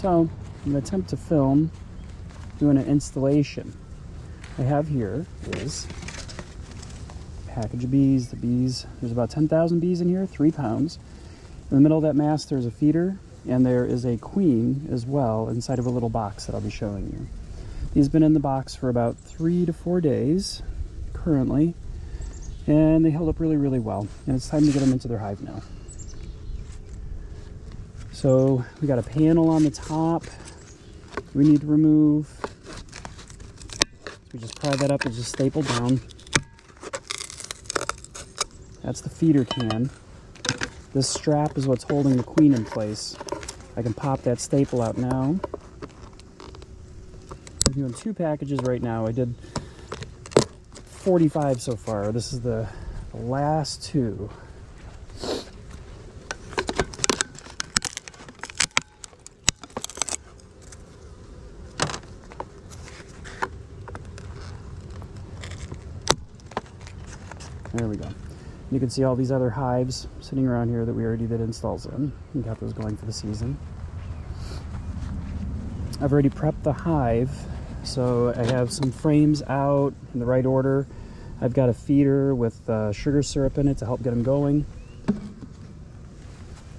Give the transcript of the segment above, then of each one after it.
So I'm going to attempt to film doing an installation. I have here is a package of bees. The bees, there's about 10,000 bees in here, 3 pounds. In the middle of that mass there's a feeder, and there is a queen as well inside of a little box that I'll be showing you. He's been in the box for about 3 to 4 days currently, and they held up really, really well. And it's time to get them into their hive now. So we got a panel on the top we need to remove. We just pry that up and just staple down. That's the feeder can. This strap is what's holding the queen in place. I can pop that staple out now. I'm doing 2 packages right now. I did 45 so far. This is the last 2. There we go. You can see all these other hives sitting around here that we already did installs in. We got those going for the season. I've already prepped the hive, so I have some frames out in the right order. I've got a feeder with sugar syrup in it to help get them going.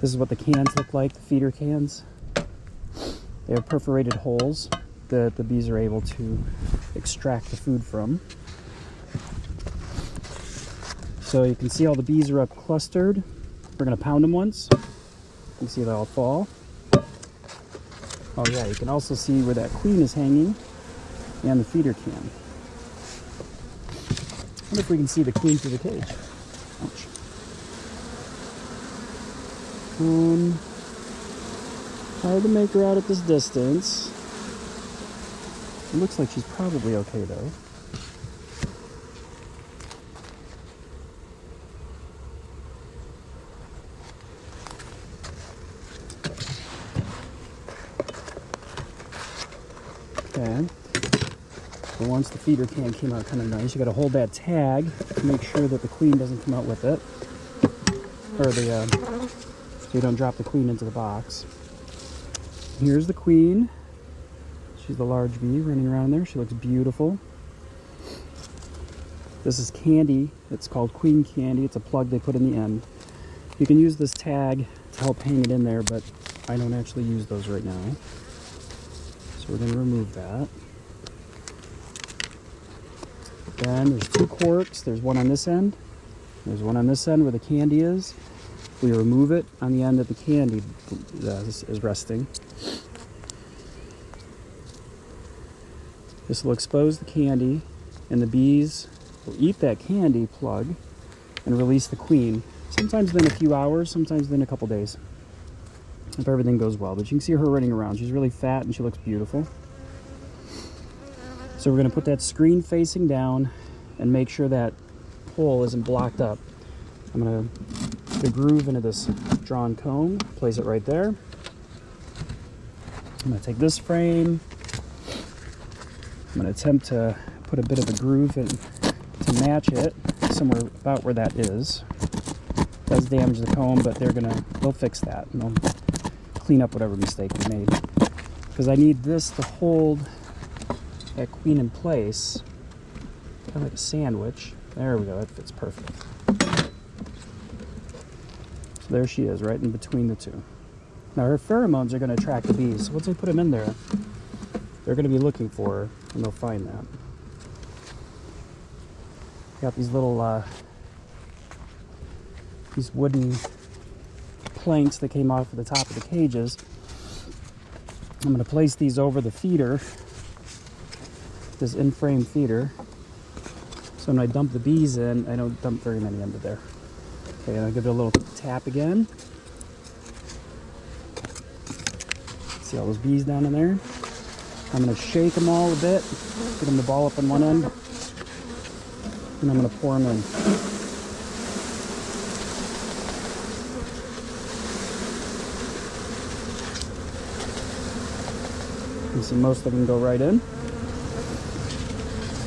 This is what the cans look like, the feeder cans. They have perforated holes that the bees are able to extract the food from. So you can see all the bees are up clustered. We're going to pound them once. You can see they all fall. Oh yeah, you can also see where that queen is hanging and the feeder can. I wonder if we can see the queen through the cage. Ouch. Hard to make her out at this distance. It looks like she's probably okay though. Okay. So once the feeder can came out kind of nice, you got to hold that tag to make sure that the queen doesn't come out with it, or so you don't drop the queen into the box. Here's the queen. She's the large bee running around there. She looks beautiful. This is candy. It's called queen candy. It's a plug they put in the end. You can use this tag to help hang it in there, but I don't actually use those right now. So we're going to remove that. Then there's 2 corks. There's one on this end. There's one on this end where the candy is. We remove it on the end that the candy is resting. This will expose the candy, and the bees will eat that candy plug and release the queen. Sometimes within a few hours, sometimes within a couple days, if everything goes well. But you can see her running around. She's really fat and she looks beautiful. So we're going to put that screen facing down and make sure that hole isn't blocked up. I'm going to put the groove into this drawn comb, place it right there. I'm going to take this frame. I'm going to attempt to put a bit of a groove in to match it somewhere about where that is. It does damage the comb, but they'll fix that and they'll clean up whatever mistake we made. Because I need this to hold that queen in place, kind of like a sandwich. There we go, that fits perfect. So there she is, right in between the 2. Now her pheromones are going to attract the bees. So once I put them in there, they're going to be looking for her, and they'll find that. Got these little, these wooden planks that came off of the top of the cages. I'm going to place these over the feeder, this in-frame feeder. So when I dump the bees in, I don't dump very many into there. Okay, and I'll give it a little tap again. See all those bees down in there? I'm going to shake them all a bit, get them to ball up on one end, and I'm going to pour them in. You can see most of them go right in.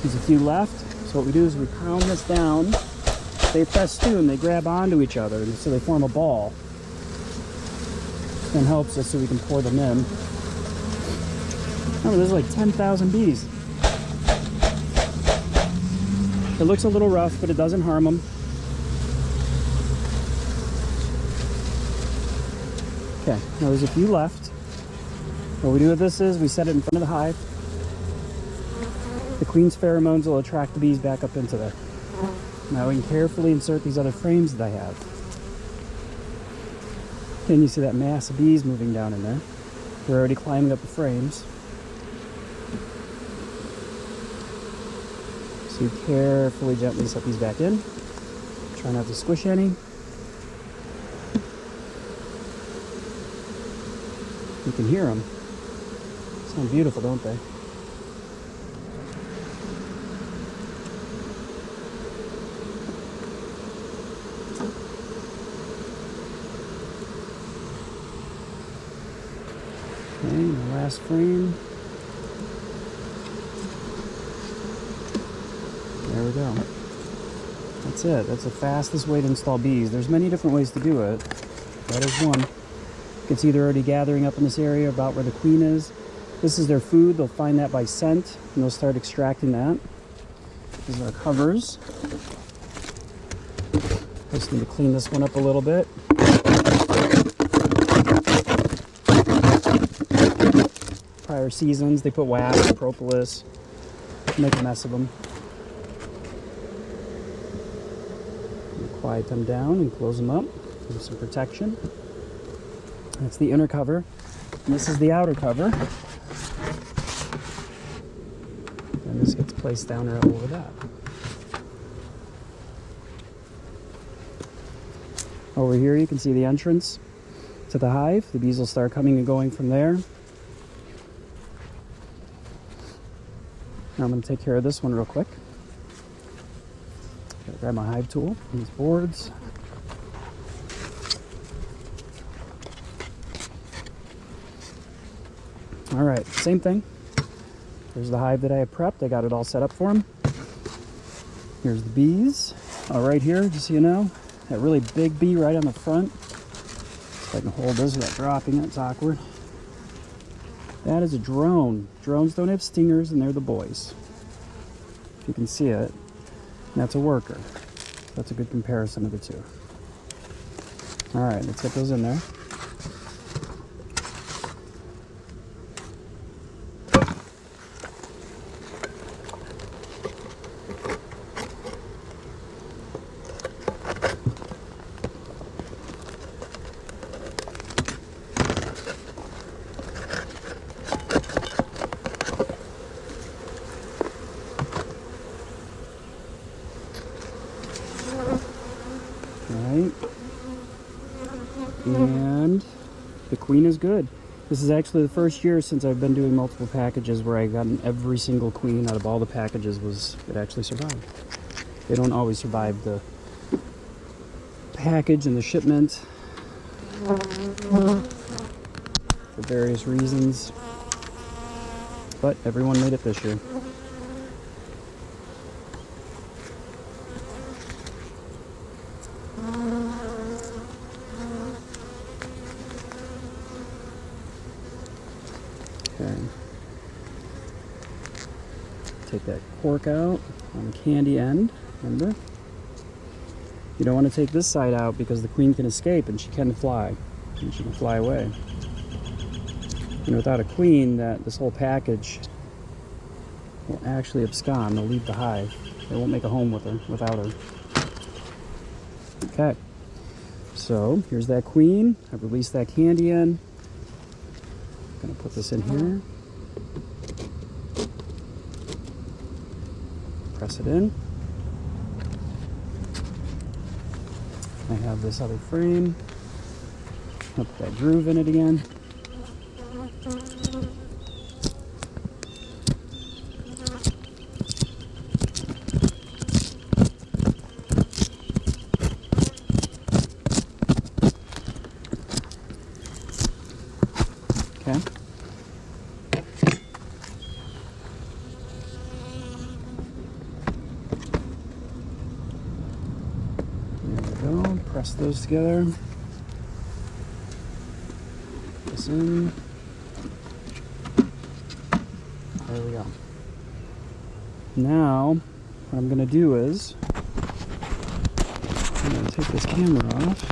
There's a few left. So what we do is we pound this down. They festoon, they grab onto each other, so they form a ball. And helps us so we can pour them in. Remember, there's like 10,000 bees. It looks a little rough, but it doesn't harm them. Okay, now there's a few left. What we do with this is we set it in front of the hive. The queen's pheromones will attract the bees back up into there. Now we can carefully insert these other frames that I have. And you see that mass of bees moving down in there. They're already climbing up the frames. So you carefully, gently set these back in. Try not to squish any. You can hear them. Sound beautiful, don't they? Okay, the last frame. There we go. That's it. That's the fastest way to install bees. There's many different ways to do it. That is one. It's either already gathering up in this area about where the queen is. This is their food. They'll find that by scent, and they'll start extracting that. These are our covers. Just need to clean this one up a little bit. Prior seasons, they put wax and propolis, make a mess of them. Quiet them down and close them up. Give them some protection. That's the inner cover. And this is the outer cover. And this gets placed down right over that. Over here you can see the entrance to the hive. The bees will start coming and going from there. Now I'm going to take care of this one real quick. Gotta grab my hive tool and these boards. Alright, same thing. There's the hive that I have prepped. I got it all set up for them. Here's the bees. Right here, just so you know, that really big bee right on the front. If I can hold this without dropping it, it's awkward. That is a drone. Drones don't have stingers, and they're the boys. If you can see it, and that's a worker. That's a good comparison of the two. Alright, let's get those in there. And the queen is good. This is actually the first year since I've been doing multiple packages where I gotten every single queen out of all the packages it actually survived. They don't always survive the package and the shipment for various reasons, but everyone made it this year. Okay. Take that cork out on the candy end, remember? You don't want to take this side out because the queen can escape and she can fly. And she can fly away. And without a queen, this whole package will actually abscond. They'll leave the hive. They won't make a home without her. Okay. So here's that queen. I've released that candy end. I'm gonna put this in here. Press it in. I have this other frame. I'll put that groove in it again. Okay. There we go. Press those together. This in. There we go. Now, what I'm going to do is, I'm going to take this camera off.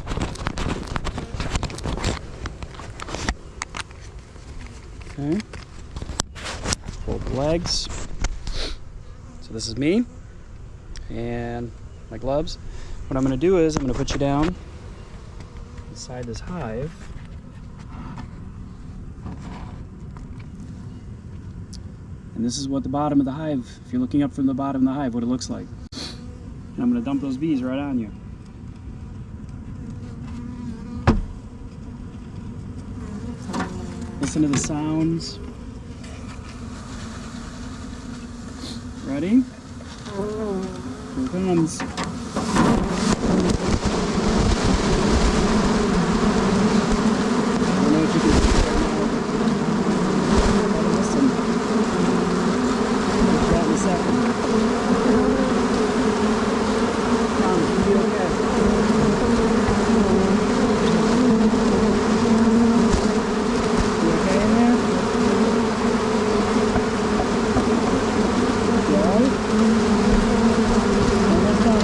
Okay. Fold the legs. So this is me and my gloves. What I'm going to do is I'm going to put you down inside this hive. And this is what the bottom of the hive, if you're looking up from the bottom of the hive, what it looks like. And I'm going to dump those bees right on you. Listen to the sounds. Ready? Here it comes. I don't know if you can see it right now. Listen. Get that in a second. Come, it'll be okay. You okay in there? You alright? Almost done.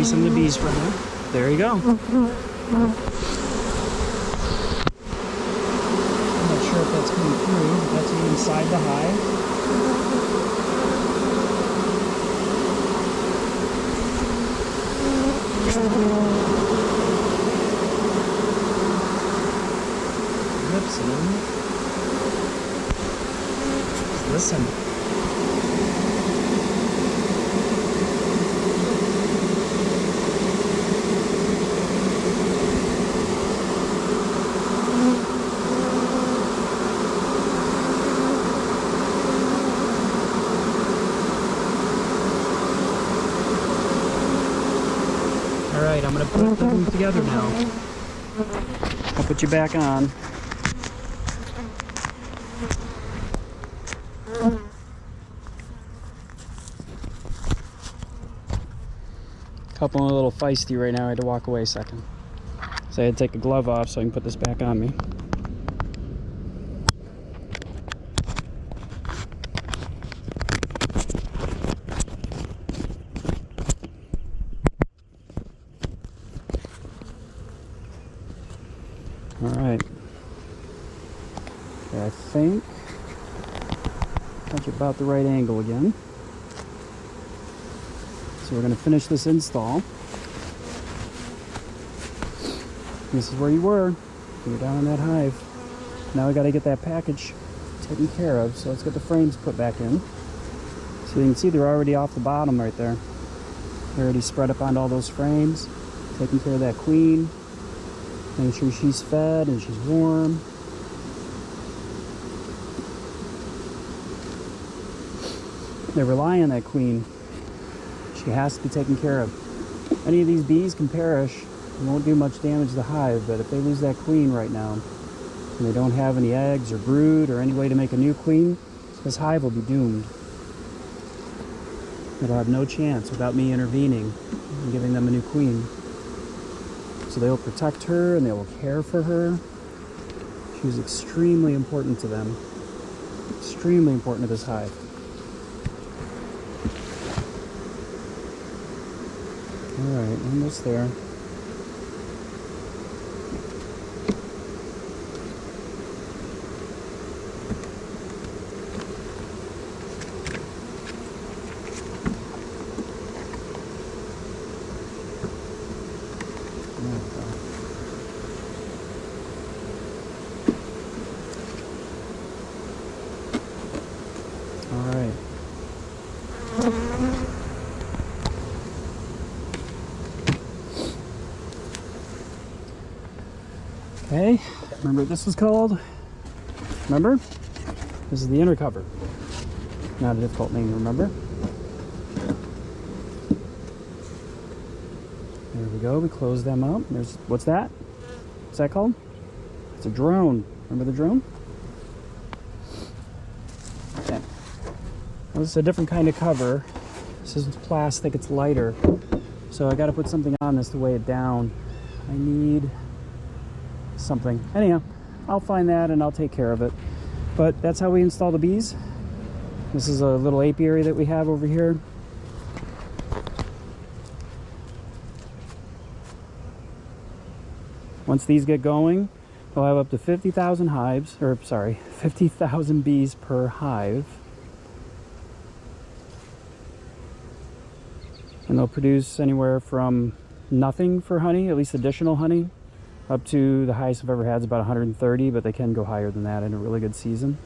Some of the bees from there. There you go. I'm not sure if that's coming through, but that's inside the hive. Listen. Just listen. Alright, I'm going to put them together now. I'll put you back on. Couple a little feisty right now. I had to walk away a second. So I had to take a glove off so I can put this back on me. Alright. Okay, I think that's about the right angle again. So we're going to finish this install. This is where you were. You're down in that hive. Now we got to get that package taken care of. So let's get the frames put back in. So you can see they're already off the bottom right there. They're already spread up onto all those frames. Taking care of that queen. Making sure she's fed and she's warm. They rely on that queen. She has to be taken care of. Any of these bees can perish. It won't do much damage to the hive, but if they lose that queen right now, and they don't have any eggs or brood or any way to make a new queen, this hive will be doomed. It'll have no chance without me intervening and giving them a new queen. So they will protect her and they will care for her. She was extremely important to them. Extremely important to this hive. Alright, almost there. Okay, remember what this was called? Remember? This is the inner cover. Not a difficult name to remember. There we go, we close them up. There's, what's that? What's that called? It's a drone. Remember the drone? Okay. Well, this is a different kind of cover. This is plastic, it's lighter. So I gotta put something on this to weigh it down. I need something. Anyhow, I'll find that and I'll take care of it. But that's how we install the bees. This is a little apiary that we have over here. Once these get going, we'll have up to 50,000 hives, or sorry, 50,000 bees per hive. And they'll produce anywhere from nothing for honey, at least additional honey, up to the highest I've ever had is about 130, but they can go higher than that in a really good season.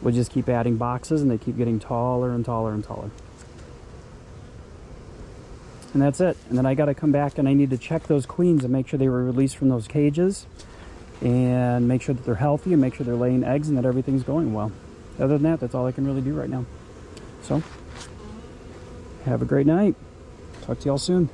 We'll just keep adding boxes and they keep getting taller and taller and taller. And that's it. And then I got to come back and I need to check those queens and make sure they were released from those cages and make sure that they're healthy and make sure they're laying eggs and that everything's going well. Other than that, that's all I can really do right now. So, have a great night. Talk to y'all soon.